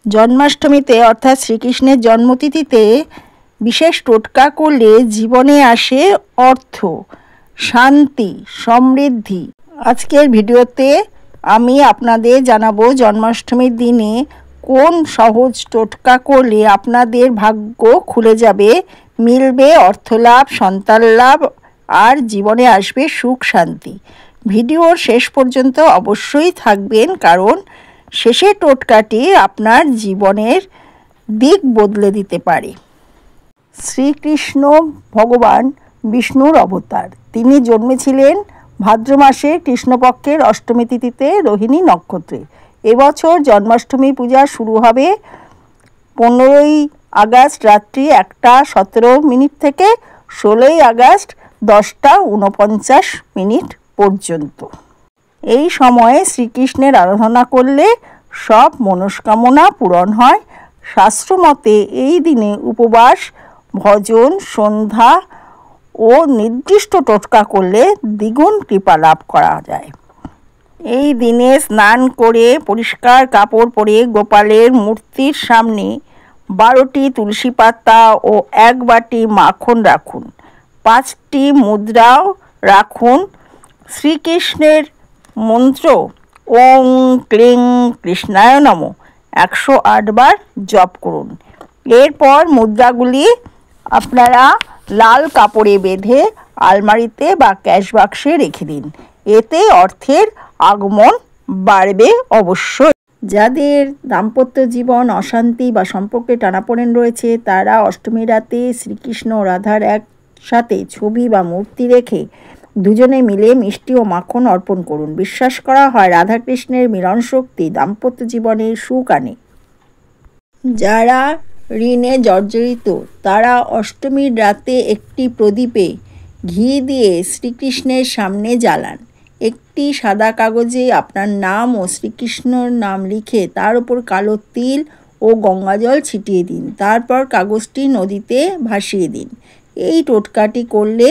জন্মাষ্টমীতে অর্থাৎ শ্রীকৃষ্ণের জন্মতিথিতে বিশেষ টোটকা করলে জীবনে আসে অর্থ, শান্তি, সমৃদ্ধি। আজকের ভিডিওতে আমি আপনাদের জানাবো জন্মাষ্টমীর দিনে কোন সহজ টোটকা করলে আপনাদের ভাগ্য খুলে যাবে, মিলবে অর্থলাভ, সন্তান লাভ আর জীবনে আসবে সুখ শান্তি। ভিডিওর শেষ পর্যন্ত অবশ্যই থাকবেন, কারণ শেষের টোটকাটি আপনার জীবনের দিক বদলে দিতে পারে। শ্রীকৃষ্ণ ভগবান বিষ্ণুর অবতার। তিনি জন্মেছিলেন ভাদ্র মাসের কৃষ্ণপক্ষের অষ্টমী তিথিতে রোহিণী নক্ষত্রে। এবছর জন্মাষ্টমী পূজা শুরু হবে 15ই আগস্ট রাত্রি 1:17 থেকে 16ই আগস্ট 10:49 পর্যন্ত। এই সময়ে শ্রীকৃষ্ণের আরাধনা করলে সব মনস্কামনা পূরণ হয়। শাস্ত্রমতে এই দিনে উপবাস, ভজন, সন্ধ্যা ও নির্দিষ্ট টোটকা করলে দ্বিগুণ কৃপা লাভ করা যায়। এই দিনে স্নান করে পরিষ্কার কাপড় পরে গোপালের মূর্তির সামনে 12টি তুলসী পাতা ও 1 বাটি মাখন রাখুন। 5টি মুদ্রাও রাখুন। শ্রীকৃষ্ণের মন্ত্র ওং ক্লিং কৃষ্ণায় নমঃ 108 বার জপ করুন। এরপর মুদ্রাগুলি আপনারা লাল কাপড়ে বেঁধে আলমারিতে বা ক্যাশ বাক্সে রেখে দিন। এতে অর্থের আগমন বাড়বে অবশ্যই। যাদের দাম্পত্য জীবন অশান্তি বা সম্পর্কে টানাপোড়েন রয়েছে, তারা অষ্টমী রাতে শ্রীকৃষ্ণ ও রাধার একসাথে ছবি বা মূর্তি রেখে দুজনে মিলে মিষ্টি ও মাখন অর্পণ করুন। বিশ্বাস করা হয় রাধাকৃষ্ণের মিলন শক্তি দাম্পত্য জীবনে সুখ আনে। যারা ঋণে জর্জরিত, তারা অষ্টমীর রাতে একটি প্রদীপে ঘি দিয়ে শ্রীকৃষ্ণের সামনে জ্বালান। একটি সাদা কাগজে আপনার নাম ও শ্রীকৃষ্ণর নাম লিখে তার উপর কালো তিল ও গঙ্গাজল ছিটিয়ে দিন। তারপর কাগজটি নদীতে ভাসিয়ে দিন। এই টোটকাটি করলে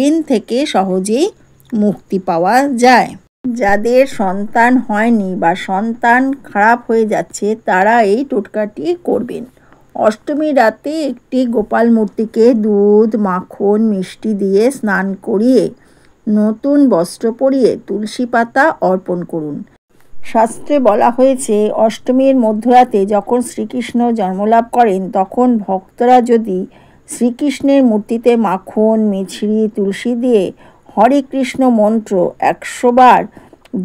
ঋণ থেকে সহজেই মুক্তি পাওয়া যায়। যাদের সন্তান হয়নি বা সন্তান খারাপ হয়ে যাচ্ছে, তারা এই টোটকাটি করবেন। অষ্টমী রাতে একটি গোপাল মূর্তিকে দুধ, মাখন, মিষ্টি দিয়ে স্নান করিয়ে নতুন বস্ত্র পরিয়ে তুলসী পাতা অর্পণ করুন। শাস্ত্রে বলা হয়েছে, অষ্টমীর মধ্যরাতে যখন শ্রীকৃষ্ণ জন্মলাভ করেন, তখন ভক্তরা যদি শ্রীকৃষ্ণের মূর্তিতে মাখন, মিছরি, তুলসী দিয়ে হরে কৃষ্ণ মন্ত্র 100 বার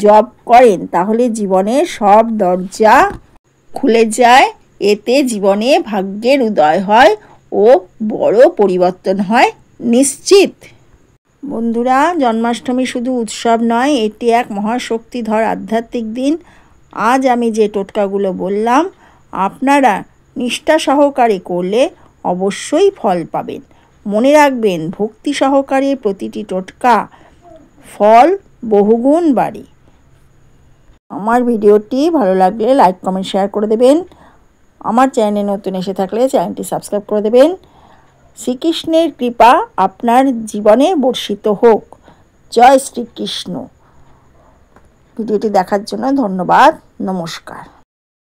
জপ করেন, তাহলে জীবনের সব দরজা খুলে যায়। এতে জীবনে ভাগ্যের উদয় হয় ও বড় পরিবর্তন হয় নিশ্চিত। বন্ধুরা, জন্মাষ্টমী শুধু উৎসব নয়, এটি এক মহাশক্তিধর আধ্যাত্মিক দিন। আজ আমি যে টোটকাগুলো বললাম, আপনারা নিষ্ঠা সহকারে করলে অবশ্যই ফল পাবেন। মনে রাখবেন, ভক্তি সহকারে প্রতিটি টোটকা ফল বহুগুণ বাড়ে। আমার ভিডিওটি ভালো লাগলে লাইক, কমেন্ট, শেয়ার করে দেবেন। আমার চ্যানেলে নতুন এসে থাকলে চ্যানেলটি সাবস্ক্রাইব করে দেবেন। শ্রীকৃষ্ণের কৃপা আপনার জীবনে বর্ষিত হোক। জয় শ্রীকৃষ্ণ। ভিডিওটি দেখার জন্য ধন্যবাদ। নমস্কার।